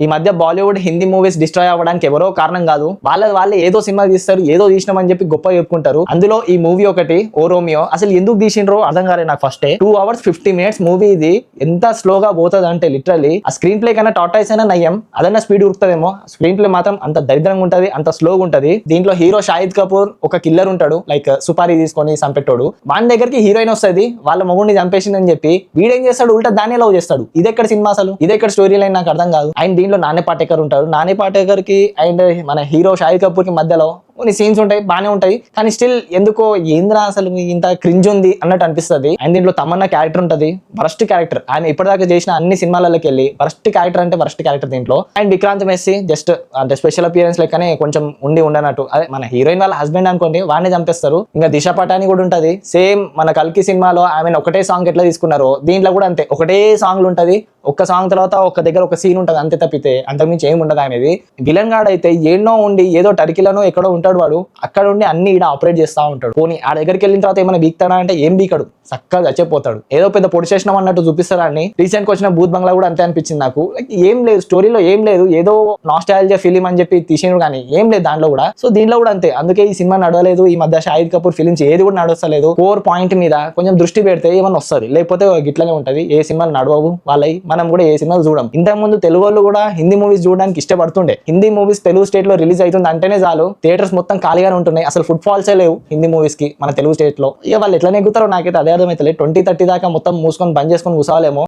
ఈ మధ్య Bollywood Hindi movies destroy అవ్వడానికి ఎవరో కారణం కాదు, వాళ్ళే ఏదో సినిమా తీస్తారు, ఏదో తీసినామని చెప్పి గొప్ప చెప్పుకుంటారు. అందులో ఈ మూవీ ఒకటి, ఓ రోమియో. అసలు ఎందుకు తీసిండ్రో అర్థం కాలేదు నాకు ఫస్ట్. 2 hours 50 minutes మూవీ ఇది. ఎంత స్లోగా పోతుంది అంటే లిటరల్లీ ఆ స్క్రీన్ ప్లే కన్నా టాటాయిస్ అయినా నయ్యం, అదన్నా స్పీడ్ ఉరుకుతుందేమో. స్క్రీన్ ప్లే మాత్రం అంత దరిద్రంగా ఉంటది, అంత స్లోగా ఉంటది. దీంట్లో హీరో షాహిద్ కపూర్ ఒక కిల్లర్ ఉంటాడు, లైక్ సుపారీ తీసుకొని చంపెట్టోడు. వాని దగ్గరికి హీరోయిన్ వస్తుంది, వాళ్ళ మొగుడిని చంపేసిందని చెప్పి వీడేం చేస్తాడు, ఉల్టా దాన్ని లవ్ చేస్తాడు. ఇదెక్కడ సినిమా అసలు, ఇదెక్కడ స్టోరీ లైన్ నాకు అర్థం కాదు. అండ్ దీంట్లో నాని పాటేకర్ ఉంటాడు. నాని పాటేకర్ కి అండ్ మన హీరో షాహిద్ కపూర్ కి మధ్యలో కొన్ని సీన్స్ ఉంటాయి, బానే ఉంటాయి, కానీ స్టిల్ ఎందుకో ఏంద్రా అసలు ఇంత క్రింజ్ ఉంది అన్నట్టు అనిపిస్తుంది. అండ్ దీంట్లో తమన్నా క్యారెక్టర్ ఉంటది, వరస్ట్ క్యారెక్టర్. ఆయన ఇప్పటిదాకా చేసిన అన్ని సినిమాలకి వెళ్ళి వరస్ట్ క్యారెక్టర్ అంటే వరస్ట్ క్యారెక్టర్ దీంట్లో. అండ్ విక్రాంత్ మెస్సీ జస్ట్ అంటే స్పెషల్ అపియరెన్స్ లెక్కనే కొంచెం ఉండనట్టు. అదే మన హీరోయిన్ వాళ్ళ హస్బెండ్ అనుకోండి, వాడిని చంపేస్తారు. ఇంకా దిశ పటాని కూడా ఉంటది, సేమ్ మన కల్కి సినిమాలో ఆమె ఒకటే సాంగ్ ఎట్లా తీసుకున్నారో దీంట్లో కూడా అంతే, ఒకటే సాంగ్లు ఉంటది. ఒక్క సాంగ్ తర్వాత ఒక దగ్గర ఒక సీన్ ఉంటుంది, అంతే తప్పితే అంతకుమించి ఏమి ఉండదు. అనేది విలన్ గాడ్ అయితే ఎన్నో ఉండి ఏదో టర్కీలోనో ఎక్కడో ఉంటాడు వాడు, అక్కడ ఉండి అన్ని ఈడ ఆపరేట్ చేస్తూ ఉంటాడు. పోనీ ఆ దగ్గరికి వెళ్ళిన తర్వాత ఏమైనా బీక్తాడా అంటే ఏం బీకడు, చక్కగా చచ్చిపోతాడు. ఏదో పెద్ద పొడి చేసినాం అన్నట్టు చూపిస్తారా అని. రీసెంట్ గా వచ్చిన భూత్ బంగ్లా కూడా అంతే అనిపించింది నాకు. లైక్ ఏం లేదు స్టోరీలో, ఏం లేదు, ఏదో నాస్టాలజియా ఫిలిం అని చెప్పి తీసిండు కానీ ఏం లేదు దాంట్లో కూడా. సో దీంట్లో కూడా అంతే, అందుకే ఈ సినిమా నడవలేదు. ఈ మధ్య షాహిద్ కపూర్ ఫిలిమ్స్ ఏది కూడా నడవలేదు. కోర్ పాయింట్ మీద కొంచెం దృష్టి పెడితే ఏమన్నా వస్తుంది, లేకపోతే గిట్లనే ఉంటది. ఏ సినిమాలు నడవవు వాళ్ళవి, మనం కూడా ఏ సినిమాలు చూడం. ఇంతకు ముందు తెలుగు వాళ్ళు కూడా హిందీ మూవీస్ చూడడానికి ఇష్టపడుతుండే. హిందీ మూవీస్ తెలుగు స్టేట్ లో రిలీజ్ అవుతుంది అంటేనే చాలు థియేటర్స్ మొత్తం ఖాళీగానే ఉంటున్నాయి. అసలు ఫుట్ ఫాల్సే లేవు హిందీ మూవీస్ కి మన తెలుగు స్టేట్ లో. ఇక వాళ్ళు ఎట్లా నెగ్గుతారో నాకైతే అదే అర్థమైతే. 20-30 దాకా మొత్తం మూసుకొని బంద్ చేసుకొని కూర్చోవాలేమో.